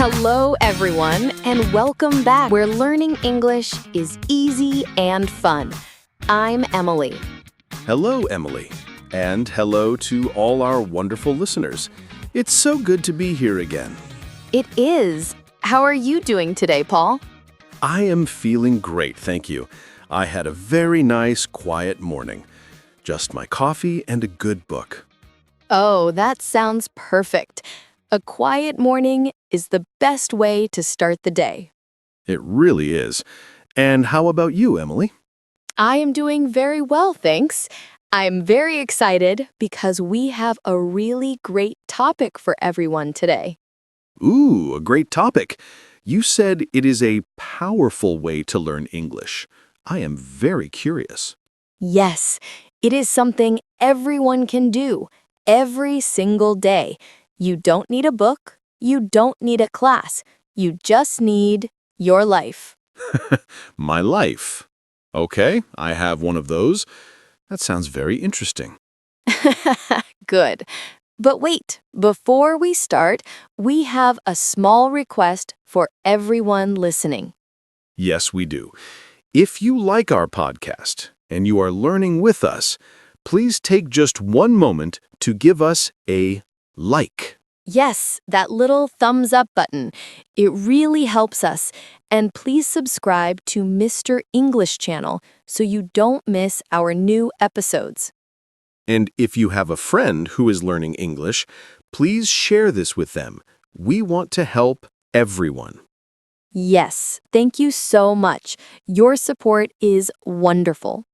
Hello, everyone, and welcome back where learning English is easy and fun. I'm Emily. Hello, Emily. And hello to all our wonderful listeners. It's so good to be here again. It is. How are you doing today, Paul? I am feeling great, thank you. I had a very nice, quiet morning. Just my coffee and a good book. Oh, that sounds perfect. A quiet morning is the best way to start the day. It really is. And how about you, Emily? I am doing very well, thanks. I'm very excited because we have a really great topic for everyone today. Ooh, a great topic. You said it is a powerful way to learn English. I am very curious. Yes, it is something everyone can do every single day. You don't need a book. You don't need a class. You just need your life. My life. Okay, I have one of those. That sounds very interesting. Good. But wait, before we start, we have a small request for everyone listening. Yes, we do. If you like our podcast and you are learning with us, please take just one moment to give us a like. Yes, that little thumbs up button. It really helps us. And please subscribe to Mr. English channel so you don't miss our new episodes. And if you have a friend who is learning English, please share this with them. We want to help everyone. Yes, thank you so much. Your support is wonderful.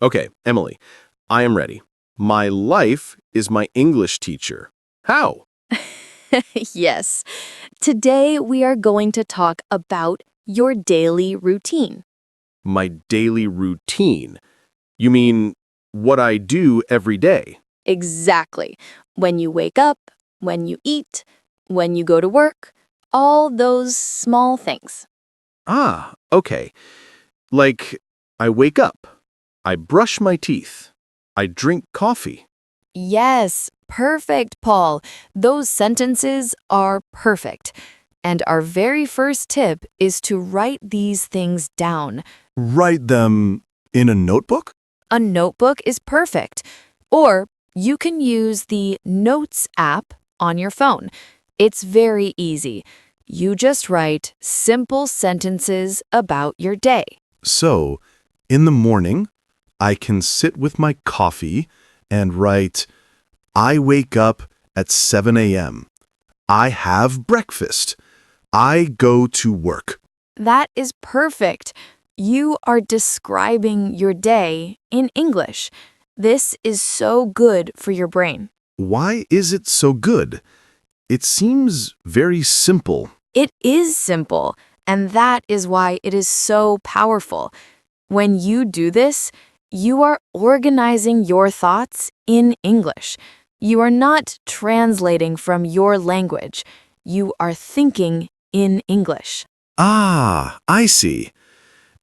Okay, Emily, I am ready. My life is my English teacher. How? Yes. Today we are going to talk about your daily routine. My daily routine. You mean what I do every day? Exactly. When you wake up, when you eat, when you go to work, all those small things. Ah, okay. Like, I wake up, I brush my teeth, I drink coffee. Yes, perfect, Paul. Those sentences are perfect. And our very first tip is to write these things down. Write them in a notebook? A notebook is perfect. Or you can use the Notes app on your phone. It's very easy. You just write simple sentences about your day. So, in the morning, I can sit with my coffee and write, I wake up at 7 a.m. I have breakfast. I go to work. That is perfect. You are describing your day in English. This is so good for your brain. Why is it so good? It seems very simple. It is simple, and that is why it is so powerful. When you do this, you are organizing your thoughts in English. You are not translating from your language. You are thinking in English. Ah, I see.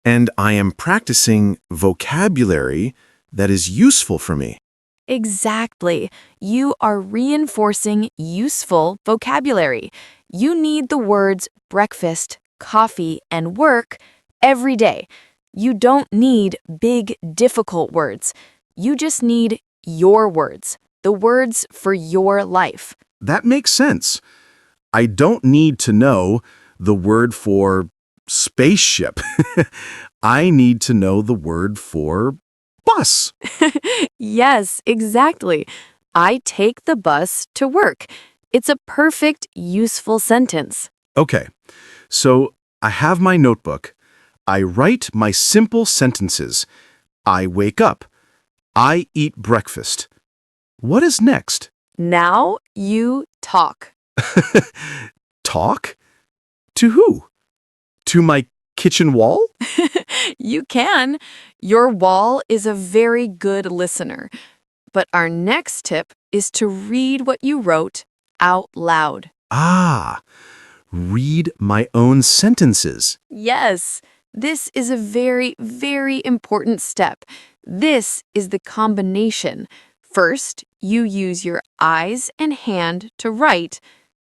And I am practicing vocabulary that is useful for me. Exactly. You are reinforcing useful vocabulary. You need the words breakfast, coffee, and work every day. You don't need big, difficult words. You just need your words, the words for your life. That makes sense. I don't need to know the word for spaceship. I need to know the word for bus. Yes, exactly. I take the bus to work. It's a perfect, useful sentence. Okay, so I have my notebook. I write my simple sentences. I wake up. I eat breakfast. What is next? Now you talk. Talk? To who? To my kitchen wall? You can. Your wall is a very good listener. But our next tip is to read what you wrote out loud. Ah, read my own sentences. Yes, this is a very, very important step. This is the combination. First, you use your eyes and hand to write.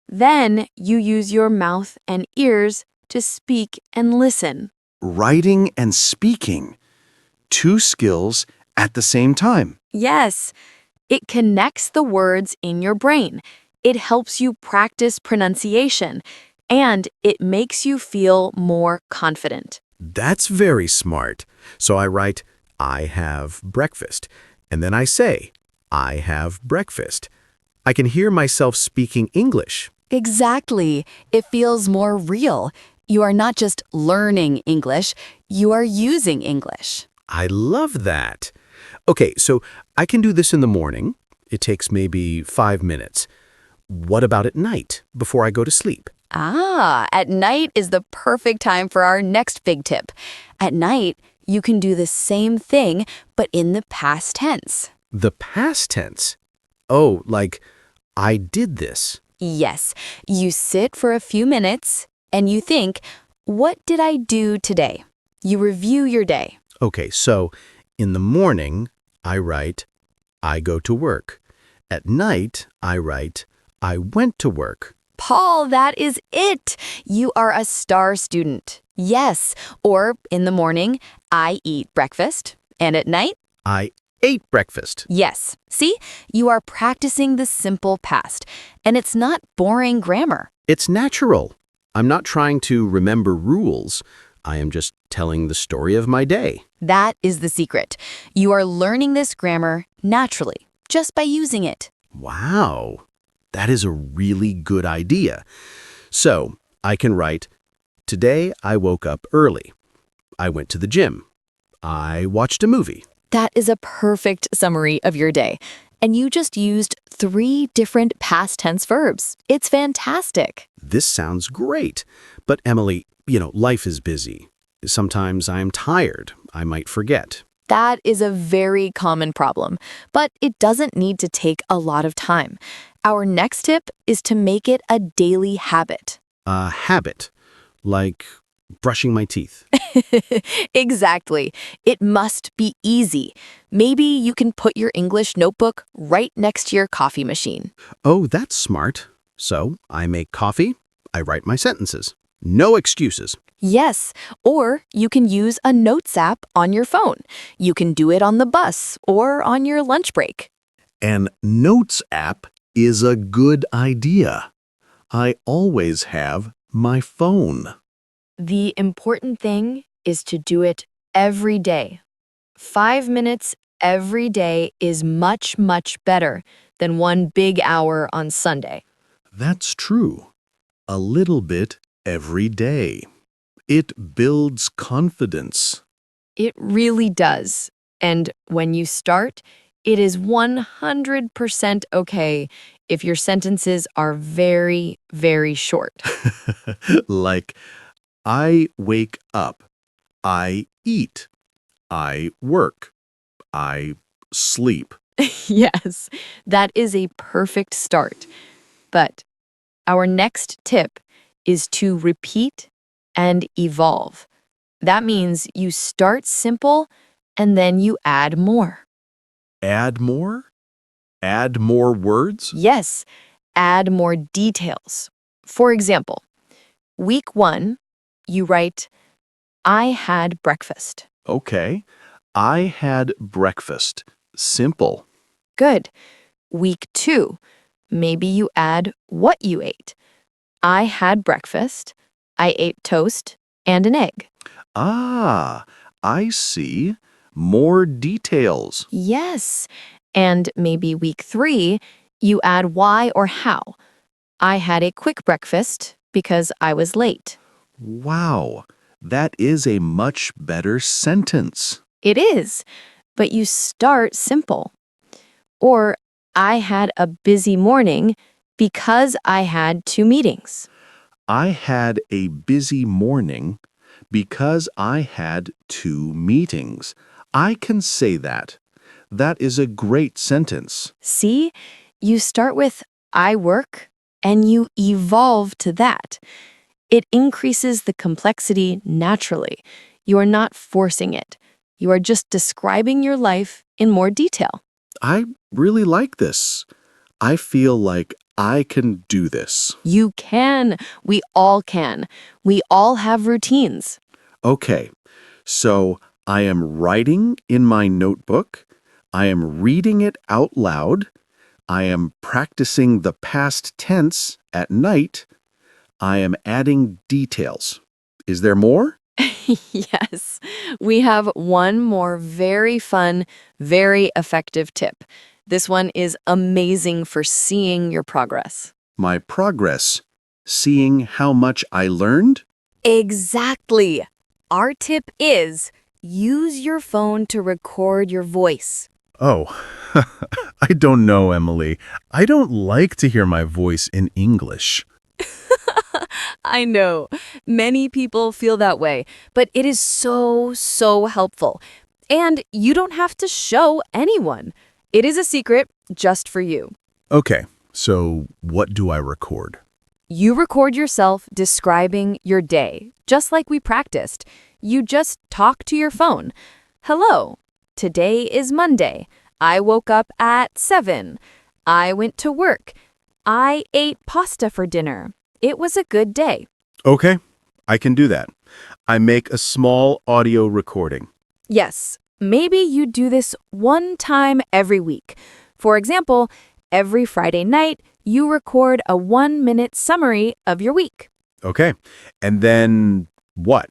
Then you use your mouth and ears to speak and listen. Writing and speaking. Two skills at the same time. Yes, it connects the words in your brain. It helps you practice pronunciation, and it makes you feel more confident. That's very smart. So I write, I have breakfast. And then I say, I have breakfast. I can hear myself speaking English. Exactly. It feels more real. You are not just learning English, you are using English. I love that. Okay, so I can do this in the morning. It takes maybe 5 minutes. What about at night, before I go to sleep? At night is the perfect time for our next big tip. At night, you can do the same thing, but in the past tense. The past tense. Oh, like, I did this. Yes, you sit for a few minutes and you think, what did I do today? You review your day. Okay, so in the morning, I write, I go to work. At night, I write, I went to work. Paul, that is it. You are a star student. Yes. Or in the morning, I eat breakfast. And at night, I ate breakfast. yes. See, you are practicing the simple past. And it's not boring grammar. It's natural. I'm not trying to remember rules. I am just telling the story of my day. That is the secret. You are learning this grammar naturally, just by using it. Wow, that is a really good idea. So I can write, today I woke up early. I went to the gym. I watched a movie. That is a perfect summary of your day. And you just used 3 different past tense verbs. It's fantastic. This sounds great. But Emily, life is busy. Sometimes I am tired. I might forget. That is a very common problem, but it doesn't need to take a lot of time. Our next tip is to make it a daily habit. A habit, like brushing my teeth. Exactly. It must be easy. Maybe you can put your English notebook right next to your coffee machine. Oh, that's smart. So I make coffee. I write my sentences. No excuses. Yes, or you can use a notes app on your phone. You can do it on the bus or on your lunch break. An Notes app is a good idea. I always have my phone. The important thing is to do it every day. 5 minutes every day is much, much better than 1 big hour on Sunday. That's true. A little bit every day. It builds confidence. It really does. And when you start, it is 100% okay if your sentences are very, very short. Like, I wake up. I eat. I work. I sleep. Yes, that is a perfect start. But our next tip is to repeat and evolve. That means you start simple and then you add more. Add more? Add more words? Yes, add more details. For example, week 1, you write, I had breakfast. Okay. I had breakfast. Simple. Good. Week 2, maybe you add what you ate. I had breakfast. I ate toast and an egg. Ah, I see. More details. Yes. And maybe week 3, you add why or how. I had a quick breakfast because I was late. Wow, that is a much better sentence. It is, but you start simple. Or I had a busy morning because I had 2 meetings. I had a busy morning because I had 2 meetings. I can say that. That is a great sentence. See, you start with I work and you evolve to that. It increases the complexity naturally. You are not forcing it. You are just describing your life in more detail. I really like this. I feel like I can do this. You can. We all can. We all have routines. Okay, so I am writing in my notebook. I am reading it out loud. I am practicing the past tense at night. I am adding details. Is there more? Yes. We have one more very fun, very effective tip. This one is amazing for seeing your progress. My progress. Seeing how much I learned? Exactly. Our tip is use your phone to record your voice. Oh, I don't know, Emily. I don't like to hear my voice in English. I know. Many people feel that way, but it is so helpful. And you don't have to show anyone. It is a secret just for you. Okay, so what do I record? You record yourself describing your day, just like we practiced. You just talk to your phone. Hello, today is Monday. I woke up at 7. I went to work. I ate pasta for dinner. It was a good day. Okay, I can do that. I make a small audio recording. Yes, maybe you do this one time every week. For example, every Friday night, you record a 1-minute summary of your week. Okay, and then what?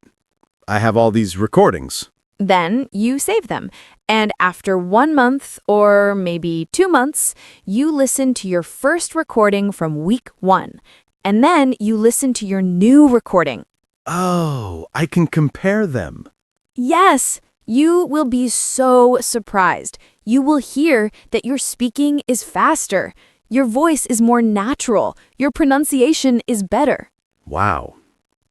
I have all these recordings. Then you save them. And after 1 month or maybe 2 months, you listen to your first recording from week 1. And then you listen to your new recording. Oh, I can compare them. Yes, you will be so surprised. You will hear that your speaking is faster. Your voice is more natural. Your pronunciation is better. Wow,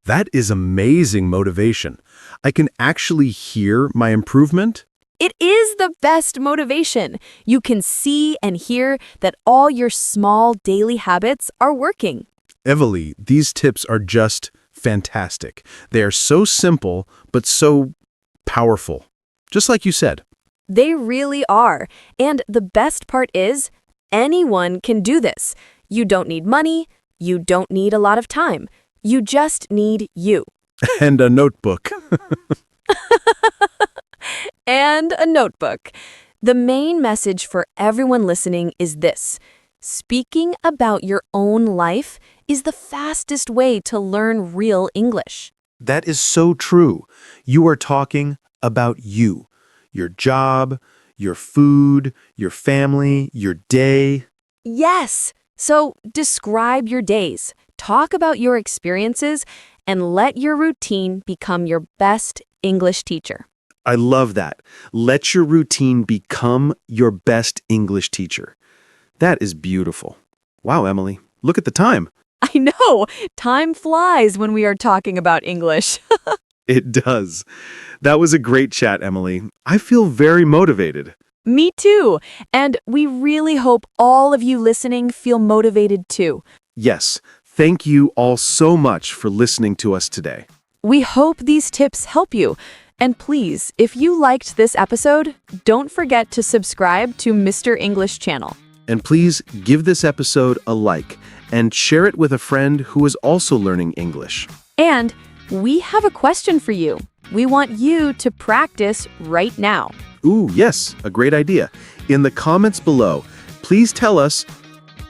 that is amazing motivation. I can actually hear my improvement. It is the best motivation. You can see and hear that all your small daily habits are working. Evely, these tips are just fantastic. They are so simple, but so powerful. Just like you said. They really are. And the best part is, anyone can do this. You don't need money. You don't need a lot of time. You just need you. And a notebook. And a notebook. The main message for everyone listening is this. Speaking about your own life is the fastest way to learn real English. That is so true. You are talking about you, your job, your food, your family, your day. Yes. So describe your days, talk about your experiences, and let your routine become your best English teacher. I love that. Let your routine become your best English teacher. That is beautiful. Wow, Emily, look at the time. I know. Time flies when we are talking about English. It does. That was a great chat, Emily. I feel very motivated. Me too. And we really hope all of you listening feel motivated too. Yes, thank you all so much for listening to us today. We hope these tips help you. And please, if you liked this episode, don't forget to subscribe to Mr. English channel. And please give this episode a like and share it with a friend who is also learning English. And we have a question for you. We want you to practice right now. Ooh, yes, a great idea. In the comments below, please tell us,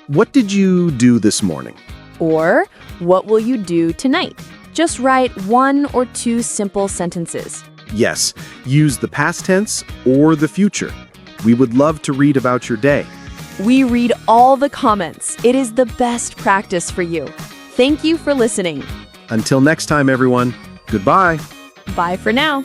what did you do this morning? Or what will you do tonight? Just write 1 or 2 simple sentences. Yes, use the past tense or the future. We would love to read about your day. We read all the comments. It is the best practice for you. Thank you for listening. Until next time, everyone, goodbye. Bye for now.